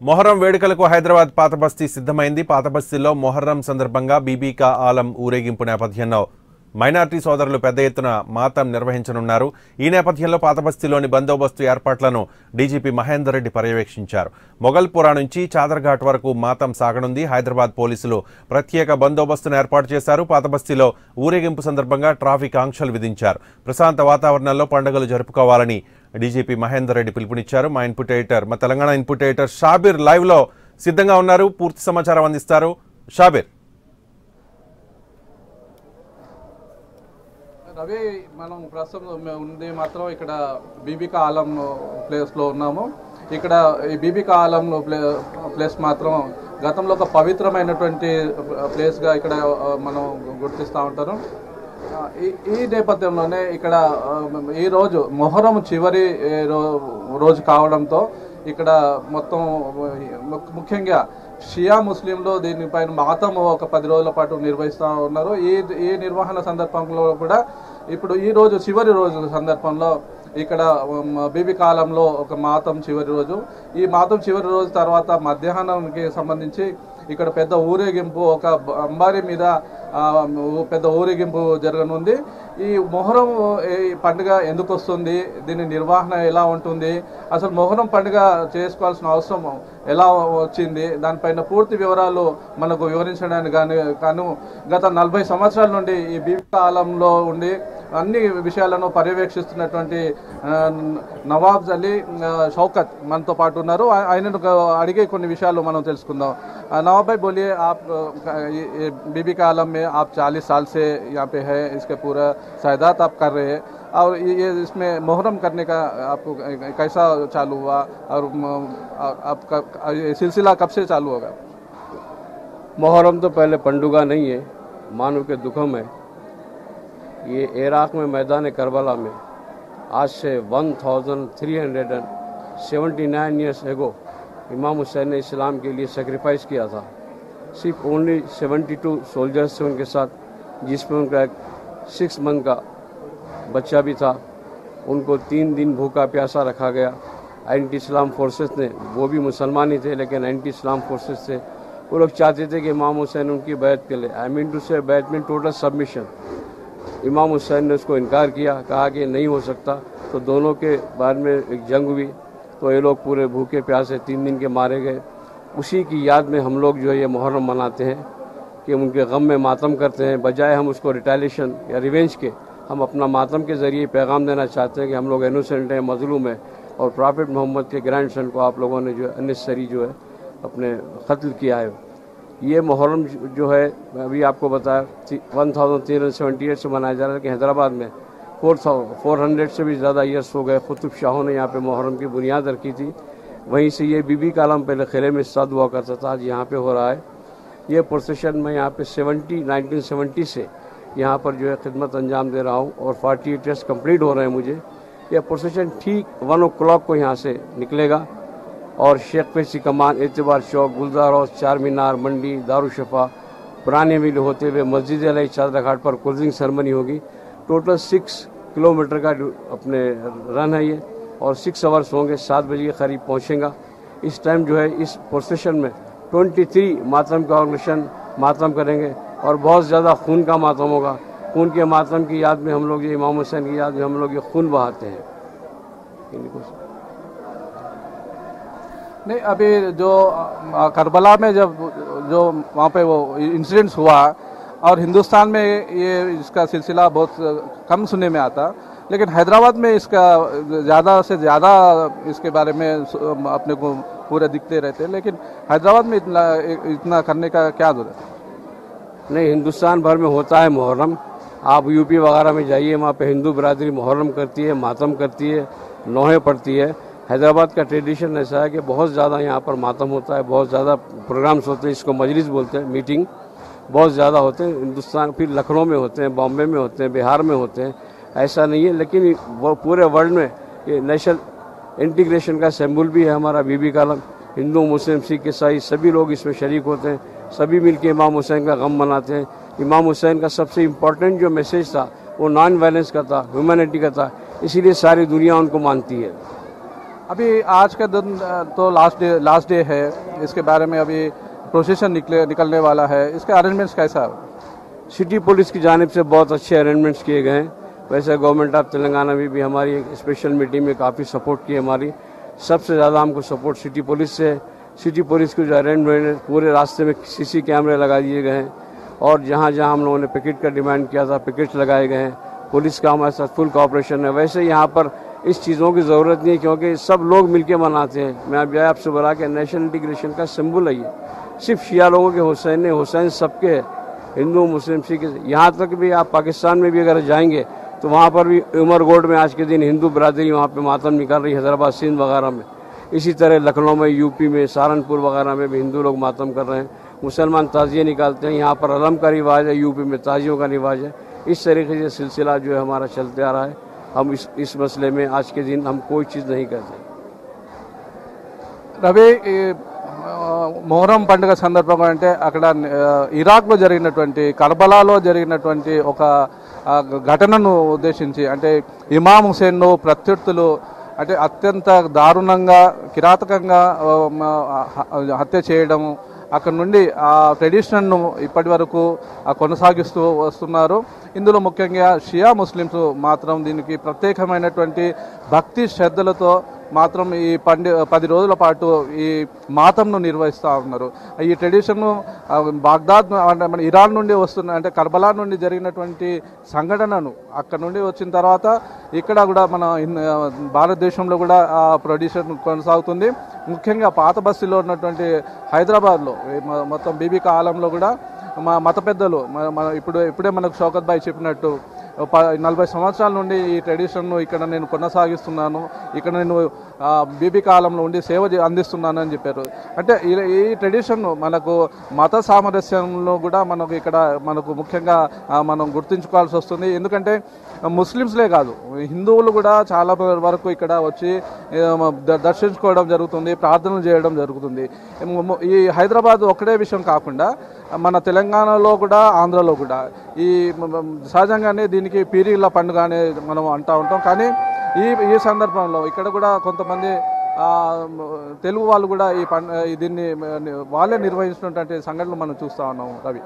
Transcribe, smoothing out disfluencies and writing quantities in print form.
మొహర్రం వేడుకలకు హైదరాబాద్ పాత బస్తీ సిద్ధమైంది. పాత బస్తీలో మొహర్రం సందర్భంగా బీబీకా ఆలం ఊరేగింపు నేపథ్యంలో మైనార్టీ సోదరులు పెద్ద ఎత్తున మాతం నిర్వహించనున్నారు. ఈ నేపథ్యంలో పాత బస్తీలోని బందోబస్తు ఏర్పాట్లను డీజీపీ మహేందర్ రెడ్డి పర్యవేక్షించారు. మొగల్పురా నుంచి చాదర్ఘాట్ వరకు మాతం సాగనుంది. హైదరాబాద్ పోలీసులు ప్రత్యేక బందోబస్తును ఏర్పాటు చేశారు. పాత బస్తీలో ఊరేగింపు సందర్భంగా ట్రాఫిక్ ఆంక్షలు విధించారు. ప్రశాంత వాతావరణంలో పండుగలు జరుపుకోవాలని డీజీపీ మహేందర్ రెడ్డి పిలుపునిచ్చారు. మా Telangana input editor Shabbir live లో సిద్ధంగా ఉన్నారు. పూర్తి సమాచారం అందిస్తారు. షాబీర్. రవి, మనం ప్రస్తుతం ఉంది మాత్రం ఇక్కడ బీబీకా ఆలం ప్లేస్లో ఉన్నాము. ఇక్కడ ఈ బీబీకా ఆలం ప్లేస్ మాత్రం గతంలో ఒక పవిత్రమైనటువంటి ప్లేస్గా ఇక్కడ మనం గుర్తిస్తూ ఉంటారు. ఈ నేపథ్యంలోనే ఇక్కడ ఈరోజు మొహరం చివరి రోజు కావడంతో ఇక్కడ మొత్తం ముఖ్యంగా షియా ముస్లింలు దీనిపైన మాతం ఒక 10 రోజుల పాటు నిర్వహిస్తూ ఉన్నారు. ఈ నిర్వహణ సందర్భంలో కూడా ఇప్పుడు ఈ రోజు చివరి రోజు సందర్భంలో ఇక్కడ బీబీకా ఆలంలో ఒక మాతం చివరి రోజు. ఈ మాతం చివరి రోజు తర్వాత మధ్యాహ్నానికి సంబంధించి ఇక్కడ పెద్ద ఊరేగింపు, ఒక అంబారీ మీద పెద్ద ఊరేగింపు జరగనుంది. ఈ మొహరం పండుగ ఎందుకు వస్తుంది, దీని నిర్వహణ ఎలా ఉంటుంది, అసలు మొహరం పండుగ చేసుకోవాల్సిన అవసరం ఎలా వచ్చింది, దానిపైన పూర్తి వివరాలు మనకు వివరించడానికి గాను గత 40 సంవత్సరాల నుండి ఈ బీబీకా ఆలంలో ఉండి అన్ని విషయాలను పర్యవేక్షిస్తున్నటువంటి నవాబ్ అలీ షౌకత్ మనతో పాటు ఉన్నారు. ఆయనను అడిగే కొన్ని విషయాలు మనం తెలుసుకుందాం. नवाब भाई बोलिए, आप बीबीका आलम में आप 40 साल से यहाँ पे है, इसके पूरा सायदात आप कर रहे हैं और ये इसमें मुहर्रम करने का आपको कैसा चालू हुआ और आपका ये सिलसिला कब से चालू होगा? मुहर्रम तो पहले पंडुगा नहीं है, मानव के दुखम है। ये इराक में मैदान करबला में आज से 1379 ईयर्स एगो इमाम हुसैन ने इस्लाम के लिए सेक्रीफाइस किया था। सिर्फ ओनली 72 सोल्जर्स थे उनके साथ, जिसमें उनका एक 6 मंथ का बच्चा भी था। उनको 3 दिन भूखा प्यासा रखा गया। एंटी इस्लाम फोर्सेस ने, वो भी मुसलमान ही थे लेकिन एंटी इस्लाम फोर्सेस थे, वो लोग चाहते थे कि इमाम हुसैन उनकी बैत के लिए, आई मीन टू से बैत में टोटल सबमिशन। इमाम हुसैन ने उसको इनकार किया, कहा कि नहीं हो सकता। तो दोनों के बाद में एक जंग हुई, तो ये लोग पूरे भूखे प्यासे 3 दिन के मारे गए। उसी की याद में हम लोग जो है ये मुहर्रम मनाते हैं कि उनके गम में मातम करते हैं। बजाय हम उसको रिटेलिएशन या रिवेंज के, हम अपना मातम के ज़रिए पैगाम देना चाहते हैं कि हम लोग इनोसेंट हैं, मजलूम है और प्रॉफिट मोहम्मद के ग्रैंडसन को आप लोगों ने जो है अननेसेसरी जो है अपने कत्ल किया है। ये मुहर्रम जो है अभी आपको बताया 1378 से मनाया जा रहा है कि हैदराबाद में 400 से भी ज़्यादा ईयर्स हो गए। कुतुब शाहों ने यहाँ पे मुहर्रम की बुनियाद रखी थी। वहीं से ये बीबीका आलम पहले खिले में साद हुआ करता था, आज यहाँ पे हो रहा है। ये प्रोसेशन में यहाँ पे 1970 से यहाँ पर जो है खिदमत अंजाम दे रहा हूँ और 48 ईयर्स कम्प्लीट हो रहे हैं मुझे। यह प्रोसेशन ठीक 1 o'clock को यहाँ से निकलेगा और शेख पेशी कमान, एतबार चौक, गुलजार हाउस, चार मीनार, मंडी, दारुशफा, पुराने मिल होते हुए मस्जिद अलई चादरघाट पर क्लोजिंग सेरेमनी होगी। टोटल 6 किलोमीटर का अपने रन है ये और 6 आवर्स होंगे। 7 बजे के करीब पहुँचेगा। इस टाइम जो है इस प्रोसेशन में 23 मातम का ऑर्गेनाइजेशन मातम करेंगे और बहुत ज़्यादा खून का मातम होगा। खून के मातम की याद में हम लोग ये इमाम हुसैन की याद में हम लोग ये खून बहाते हैं। नहीं, अभी जो करबला में जब जो वहाँ पे वो इंसिडेंट्स हुआ और हिंदुस्तान में ये इसका सिलसिला बहुत कम सुनने में आता, लेकिन हैदराबाद में इसका ज़्यादा से ज़्यादा इसके बारे में अपने को पूरे दिखते रहते हैं, लेकिन हैदराबाद में इतना करने का क्या ज़रूरत है? नहीं, हिंदुस्तान भर में होता है मुहर्रम। आप यूपी वगैरह में जाइए, वहाँ पे हिंदू बरादरी मुहर्रम करती है, मातम करती है, नौहें पढ़ती है। हैदराबाद का ट्रेडिशन ऐसा है कि बहुत ज़्यादा यहाँ पर मातम होता है, बहुत ज़्यादा प्रोग्राम्स होते हैं, इसको मजलिस बोलते हैं, मीटिंग बहुत ज़्यादा होते हैं। हिंदुस्तान फिर लखनऊ में होते हैं, बॉम्बे में होते हैं, बिहार में होते हैं, ऐसा नहीं है। लेकिन वो पूरे वर्ल्ड में ये नेशनल इंटीग्रेशन का सिंबल भी है हमारा बीबीका आलम। हिंदू, मुस्लिम, सिख, ईसाई सभी लोग इसमें शरीक होते हैं, सभी मिलकर इमाम हुसैन का गम मनाते हैं। इमाम हुसैन का सबसे इम्पोर्टेंट जो मैसेज था वो नॉन वायलेंस का था, ह्यूमैनिटी का था, इसीलिए सारी दुनिया उनको मानती है। अभी आज का दिन तो लास्ट डे है, इसके बारे में अभी प्रोसेशन निकलने वाला है, इसके अरेंजमेंट्स कैसा है? सिटी पुलिस की जानिब से बहुत अच्छे अरेंजमेंट्स किए गए हैं। वैसे गवर्नमेंट ऑफ तेलंगाना में भी हमारी एक स्पेशल मीटिंग में काफ़ी सपोर्ट की हमारी। सबसे ज़्यादा हमको सपोर्ट सिटी पुलिस से है। सिटी पुलिस के जो अरेंजमेंट है, पूरे रास्ते में सीसी कैमरे लगा दिए गए हैं और जहाँ जहाँ हम लोगों ने पिकेट का डिमांड किया था पिकेट्स लगाए गए हैं। पुलिस का हमारे साथ फुल कोऑपरेशन है। वैसे यहाँ पर इस चीज़ों की ज़रूरत नहीं है क्योंकि सब लोग मिलके मनाते हैं। मैं अब आपसे बोला कि नेशनल इंटीग्रेशन का सिंबल है ये। सिर्फ शिया लोगों के हुसैन सबके है, हिंदू मुस्लिम सिख। यहाँ तक भी आप पाकिस्तान में भी अगर जाएंगे तो वहाँ पर भी उमरगोट में आज के दिन हिंदू बरादरी वहाँ पे मातम निकाल रही है, हैदराबाद सिंध वगैरह में। इसी तरह लखनऊ में, यूपी में, सहारनपुर वगैरह में भी हिंदू लोग मातम कर रहे हैं। मुसलमान ताजिए निकालते हैं। यहाँ पर अलम का रिवाज है, यूपी में ताजियों का रिवाज है। इस तरीके से सिलसिला जो है हमारा चलते आ रहा है। हम इस मसले में आज के दिन हम कोई चीज़ नहीं करते। రవి మొహరం పండుగ సందర్భంగా అంటే అక్కడ ఇరాక్లో జరిగినటువంటి కర్బలాలో జరిగినటువంటి ఒక ఘటనను ఉద్దేశించి అంటే ఇమాం హుసేన్ను ప్రత్యర్థులు అంటే అత్యంత దారుణంగా కిరాతకంగా హత్య చేయడం, అక్కడ నుండి ఆ ట్రెడిషన్ను ఇప్పటి వరకు కొనసాగిస్తూ వస్తున్నారు. ఇందులో ముఖ్యంగా షియా ముస్లిమ్స్ మాత్రం దీనికి ప్రత్యేకమైనటువంటి భక్తి శ్రద్ధలతో మాత్రం ఈ 10 రోజుల పాటు ఈ మాతంను నిర్వహిస్తూ ఉన్నారు. ఈ ట్రెడిషన్ బాగ్దాద్ మన ఇరాన్ నుండి వస్తున్న అంటే కర్బలా నుండి జరిగినటువంటి సంఘటనను అక్కడ నుండి వచ్చిన తర్వాత ఇక్కడ కూడా మన భారతదేశంలో కూడా ఆ ట్రెడిషన్ కొనసాగుతుంది. ముఖ్యంగా పాత బస్తీలో ఉన్నటువంటి హైదరాబాద్లో మొత్తం బీబీకా ఆలంలో కూడా మా మత పెద్దలు ఇప్పుడే మనకు షౌకత్ భాయ్ చెప్పినట్టు 40 సంవత్సరాల నుండి ఈ ట్రెడిషన్ను ఇక్కడ నేను కొనసాగిస్తున్నాను, ఇక్కడ నేను బీబీకా ఆలంలో ఉండి సేవ అందిస్తున్నాను అని చెప్పారు. అంటే ఈ ట్రెడిషన్ మనకు మత సామరస్యంలో కూడా మనకు ముఖ్యంగా మనం గుర్తుంచుకోవాల్సి వస్తుంది. ఎందుకంటే ముస్లిమ్స్లే కాదు, హిందువులు కూడా చాలా వరకు ఇక్కడ వచ్చి దర్శించుకోవడం జరుగుతుంది, ప్రార్థనలు చేయడం జరుగుతుంది. ఈ హైదరాబాద్ ఒకటే విషయం కాకుండా మన తెలంగాణలో కూడా, ఆంధ్రలో కూడా ఈ సహజంగానే దీనికి పీరీల పండుగ అనే మనం అంటూ ఉంటాం. కానీ ఈ సందర్భంలో ఇక్కడ కూడా కొంతమంది తెలుగు వాళ్ళు కూడా దీన్ని వాళ్ళే నిర్వహిస్తున్నటువంటి సంఘటనలు మనం చూస్తూ ఉన్నాం. రవి.